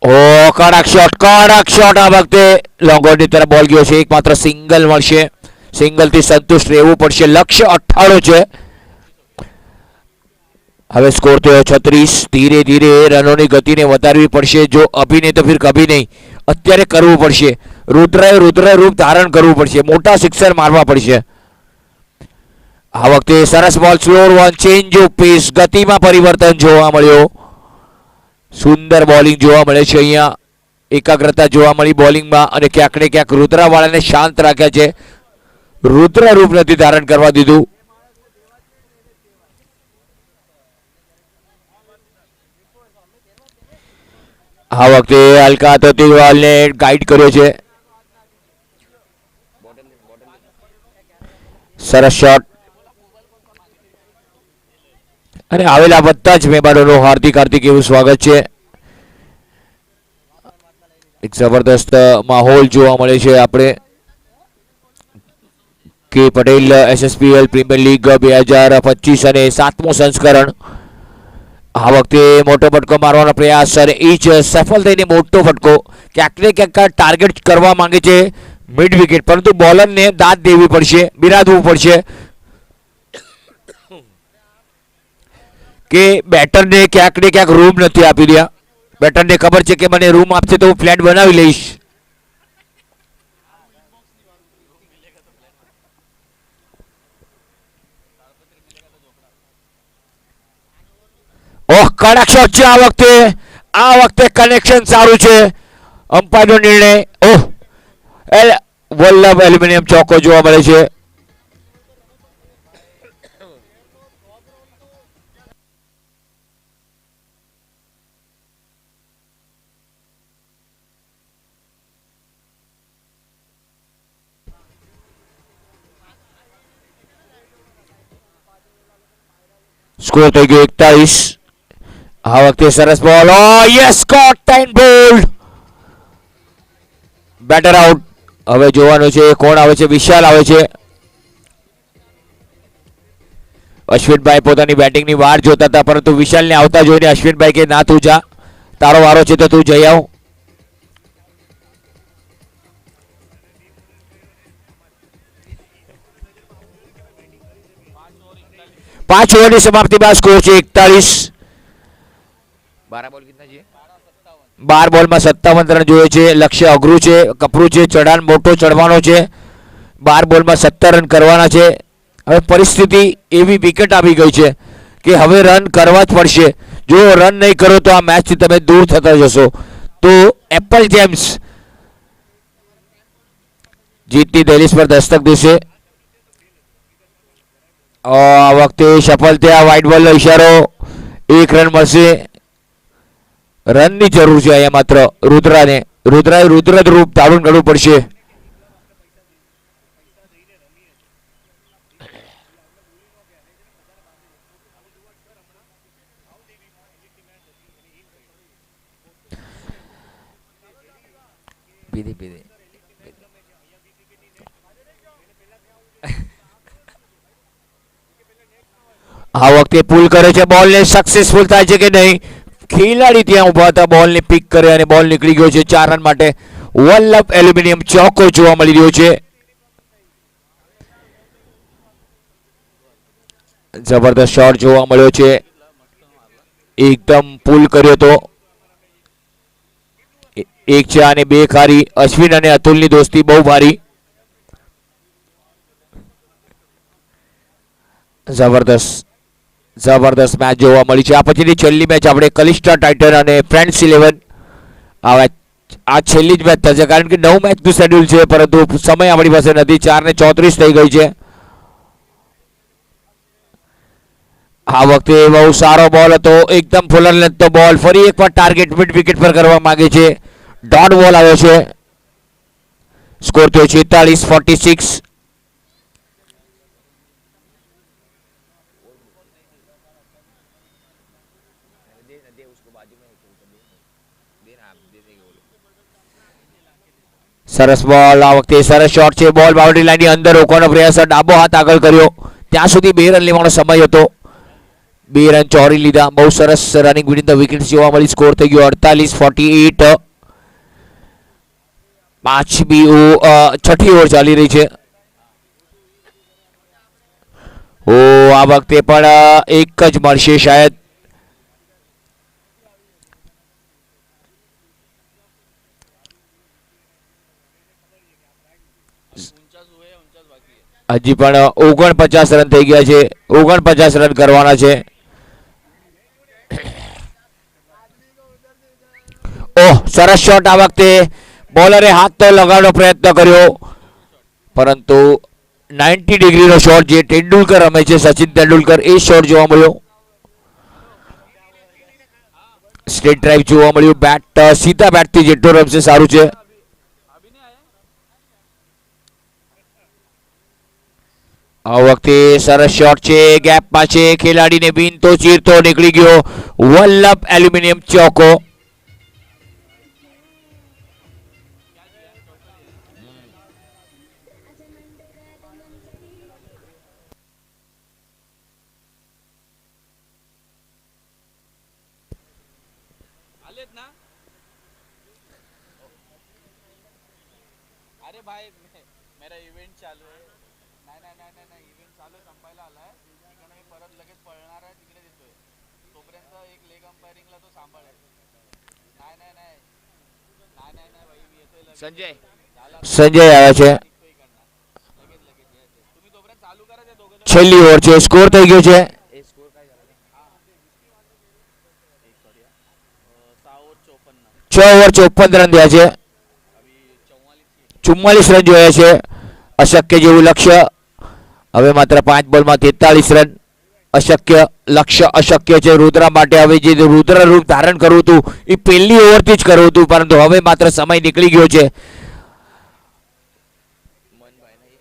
ઓ કડક શોટ આ વખતે લોંગોની તરફ બોલ ગયો છે એકમાત્ર સિંગલ મળશે સિંગલથી સંતુષ્ટ રહેવું પડશે લક્ષ્ય 98 છે હવે સ્કોર થયો 36 ધીરે ધીરે રનોની ગતિને વધારવી પડશે જો અભી નહીં તો ફિર કભી નહીં અત્યારે કરવું પડશે રુદ્ર રૂપ ધારણ કરવું પડશે મોટા સિક્સર મારવા પડશે આ વખતે સરસ બોલ સ્લોર વન ચેન્જ ઓફ પેસ ગતિમાં પરિવર્તન જોવા મળ્યો સુંદર બોલિંગ જોવા મળે છે અહીંયા એકાગ્રતા જોવા મળી બોલિંગમાં અને ક્યાંક ને ક્યાંક રુદ્રાવાળાને શાંત રાખ્યા છે રુદ્ર રૂપ નથી ધારણ કરવા દીધું આ વખતે હલકા તોતિવાલને ગાઈડ કર્યો છે સરસ શોટ અને આવેલા બધા જ મહેમાનોનું હાર્દિક એવું સ્વાગત છે એક જબરદસ્ત માહોલ જોવા મળે છે આપણે કે પટેલ એસએસપીએલ પ્રીમિયર લીગ 2025 અને 7મો સંસ્કરણ આ વખતે મોટો ફટકો મારવાનો પ્રયાસ અને ઈચ સફળ થઈને મોટો ફટકો ક્યાંક ને ક્યાંક ટાર્ગેટ કરવા માંગે છે મિડ વિકેટ પરંતુ બોલરને દાદ દેવી પડશે બિરાદવું પડશે કે બેટરને ક્યાંક ને ક્યાંક રૂમ નથી આપી રહ્યા બેટરને ખબર છે કે મને રૂમ આપશે તો હું ફ્લેટ બનાવી લઈશ ઓહ કડક શોટ છે આ વખતે કનેક્શન સારું છે અમ્પાયરનો નિર્ણય ઓહ વલ્લભ એલ્યુમિનિયમ ચોકો જોવા મળે છે સ્કોર થઈ ગયો 41 આ વખતે સરસ ball oh yes got 10 bowled batter out હવે જોવાનું છે કોણ આવે છે વિશાલ આવે છે અશ્વિનભાઈ પોતાની બેટિંગની વાર જોતા હતા પરંતુ વિશાલને આવતા જોઈને અશ્વિનભાઈ કે ના તું જા તારો વારો છે તો તું જઈ આવ પાંચ ઓવરની સમાપ્તિ બાદ સ્કોર છે 41 12 બોલ કિतना છે 12 બોલમાં 57 રન જોઈએ છે લક્ષ્ય અઘરું છે કપરું છે ચઢાણ મોટો ચડવાનો છે 12 બોલમાં 70 રન કરવાના છે હવે પરિસ્થિતિ એવી વિકેટ આવી ગઈ છે કે હવે રન કરવા જ પડશે જો રન નહીં કરો તો આ મેચથી તમે દૂર થતા જશો તો એપલ જેમ્સ જીતની દહેલીજ પર દસ્તક દેશે આ વખતે સફળ થયા વ્હાઇટ બોલનો ઇશારો 1 રન મળશે રનની જરૂર છે અહીંયા માત્ર રુદ્રાએ રુદ્ર રૂપ ધારણ કરવું પડશે આ વખતે પુલ કરે છે બોલને સક્સેસફુલ થાય છે કે નહીં ખેલાડી ત્યાં ઉભા હતા બોલને પિક કરે અને બોલ નીકળી ગયો છે 4 રન માટે વલ્લભ એલ્યુમિનિયમ ચોકો જોવા મળી રહ્યો છે જબરદસ્ત શોટ જોવા મળ્યો છે એકદમ પુલ કર્યો તો એક છે અને બે ખારી અશ્વિન અને અતુલની દોસ્તી બહુ ભારી જબરદસ્ત મેચ જોવા મળી છે આ પછીની છેલ્લી મેચ આપણે કલિસ્ટા ટાઇટન અને ફ્રેન્ડ્સ 11 આ છેલ્લી જ મેચ થશે કારણ કે 9 મેચનું શેડ્યુલ છે પરંતુ સમય આપણી પાસે નથી 4:34 થઈ ગઈ છે આ વખતે બહુ સારો બોલ હતો એકદમ ફુલર લેન્થનો બોલ ફરી એકવાર ટાર્ગેટ મિડ વિકેટ પર કરવા માંગે છે ડોટ બોલ આવ્યો છે સ્કોર થયો 46-46 સરસ બોલ આ વખતે સરસ શોટ છે બોલ બાઉન્ડ્રી લાઈનની અંદર રોકવાનો પ્રયાસ ડાબો હાથ આગળ કર્યો ત્યાં સુધી 2 રન લેવાનો સમય હતો 2 રન ચોરી લીધા બહુ સરસ રનિંગ વિથિન ધ વિકેટ જોવા મળી સ્કોર થઈ ગયો 48-48 છઠ્ઠી ઓવર ચાલી રહી છે ઓ આ વખતે પણ એક જ મળશે શાયદ હજી પણ 49 રન થઈ ગયા છે 49 રન કરવાના છે ઓહ સરસ શોટ આ વખતે બોલરે હાથ તો લગાવવાનો પ્રયત્ન કર્યો પરંતુ 90 ડિગ્રીનો શોટ જે તેંડુલકર રમે છે સચિન તેંડુલકર એ શોટ જોવા મળ્યો સ્ટ્રેટ ડ્રાઈવ જોવા મળ્યું બેટ સીધા બેટથી જેટલો રમશે સારું છે આ વખતે સરસ શોટ છે ગેપમાં છે ખેલાડીને બિન તો ચીરતો નીકળી ગયો વલ્લભ એલ્યુમિનિયમ ચોકો आलेत ना अरे भाई मेरा इव्हेंट चालू आहे नाही नाही नाही नाही इव्हेंट चालू आहे संपायला आलाय तिकडे मी परत लगेच पळणार आहे तिकडे देतोय तोपर्यंत एक लेग अंपायरिंगला तो सांभाळेल नाही नाही नाही नाही नाही नाही भाई मी येतोय लगेच સંજય આવ્યા છે निघतोय इकडनं लगेच लगेच येते तुम्ही तोपर्यंत चालू करा ते दोघं जण છેલ્લી ઓવર છે સ્કોર થઈ ગયો છે स्कोर काय झाला एक सॉरी 6 ओव्हर 54 6 ઓવર 54 રન થયા છે अभी 44 44 રન જોયા છે અશક્ય જેવું લક્ષ્ય હવે માત્ર 5 બોલમાં 43 રન અશક્ય લક્ષ્ય અશક્ય છે રુદ્રા માટે હવે જે રુદ્ર રૂપ ધારણ કરવું હતું એ પહેલી ઓવરથી જ કરવું હતું પરંતુ હવે માત્ર સમય નીકળી ગયો છે मन भाई ना ये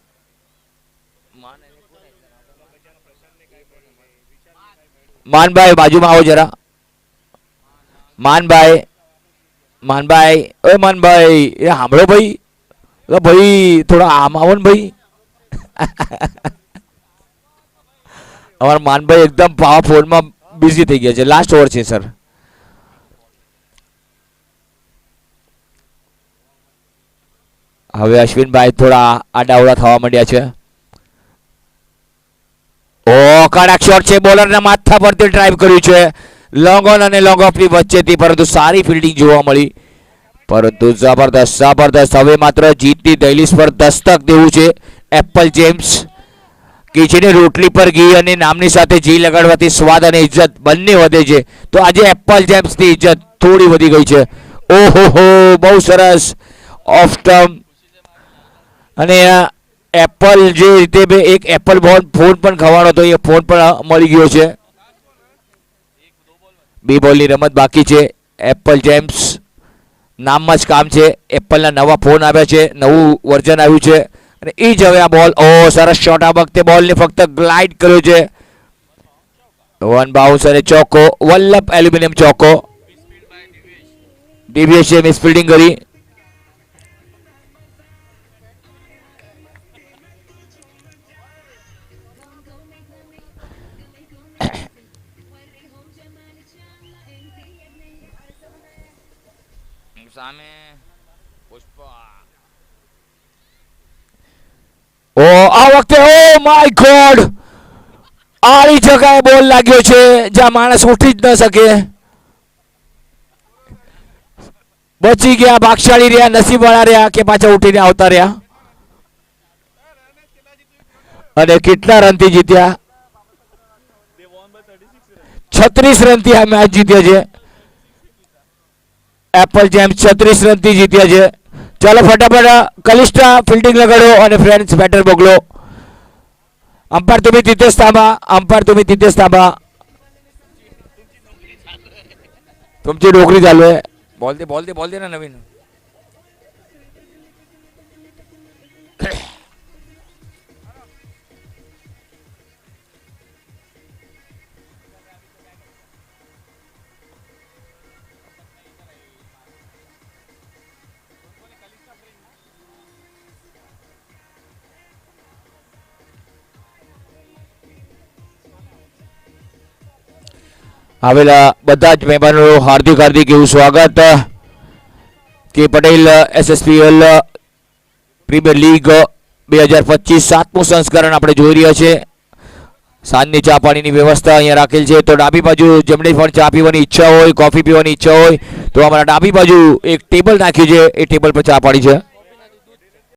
मान आहे कोण आहे માનભાઈ બાજુમાં આવો જરા માનભાઈ ઓય માનભાઈ એ સાંભળો ભાઈ એટલે ભાઈ થોડા આમ આવો ને ભાઈ અમારા માનભાઈ એકદમ પાવર ફોનમાં બિઝી થઈ ગયા છે લાસ્ટ ઓવર છે સર હવે અશ્વિનભાઈ થોડા આડાવડા થવા માંડ્યા છે ઓ કડક શોટ છે બોલરના માથા પરથી ડ્રાઈવ કર્યું છે લોંગ ઓન અને લોંગ ઓફની વચ્ચેથી પરંતુ સારી ફિલ્ડિંગ જોવા મળી પરંતુ જબરદસ્ત હવે માત્ર જીતની દહલીજ પર દસ્તક દેવું છે એપલ જેમ્સ કે જેને રોટલી પર ઘી અને નામની સાથે ઘી લગાડવાથી સ્વાદ અને ઇજ્જત બંને વધે છે તો આજે એપલ જેમ્સની ઇજ્જત થોડી વધી ગઈ છે ઓહો હો બહુ સરસ ઓફ ટર્મ અને એપલ જે રીતે એક એપલ ફોન પણ ખવાનો હતો એ ફોન પણ મળી ગયો છે 2 બોલની રમત બાકી છે એપલ જેમ્સ નામમાં જ કામ છે એપલના નવા ફોન આવ્યા છે નવું વર્ઝન આવ્યું છે અને એ જ હવે આ બોલ ઓ સરસ શોટ આ વખતે બોલને ફક્ત ગ્લાઇડ કર્યો છે વન બાઉન્સ અને ચોકો વલ્લભ એલ્યુમિનિયમ ચોકો દિવ્યેશ છે મિસ ફિલ્ડિંગ કરી સામે પુષ્પા ઓ આ વખતે ઓ માય ગોડ આડી જગ્યાએ બોલ લાગ્યો છે જ્યાં માણસ ઉઠી જ ન શકે બચી ગયા ભાગશાળી રહ્યા નસીબવાળા રહ્યા કે પાછા ઉઠીને આવતા રહ્યા અને કેટલા રનથી જીત્યા 36 રનથી આ મેચ જીત્યા છે એપલ જેમ્સ 36 રનથી જીત્યા છે ચાલો ફટાફટ કલિસ્ટા ફિલ્ડિંગ લગાડો અને फ्रेंड्स बॅटर बघलो अंपायर तुम्ही तिथेच थांबा तुमची नोकरी चालू आहे बोल दे ना नवीन આવેલા બધા જ મહેમાનોનું હાર્દિક હાર્દિક એવું સ્વાગત. કે પટેલ SSPL પ્રીમિયર લીગ 2025 7મું સંસ્કરણ આપણે જોઈ રહ્યા છે. સાંજની ચા પાણીની વ્યવસ્થા અહીંયા રાખેલ છે. તો ડાબી બાજુ જેમને પણ ચા પીવાની ઈચ્છા હોય, કોફી પીવાની ઈચ્છા હોય તો અમારા ડાબી બાજુ એક ટેબલ નાખ્યું છે, એ ટેબલ પર ચા પાડી છે.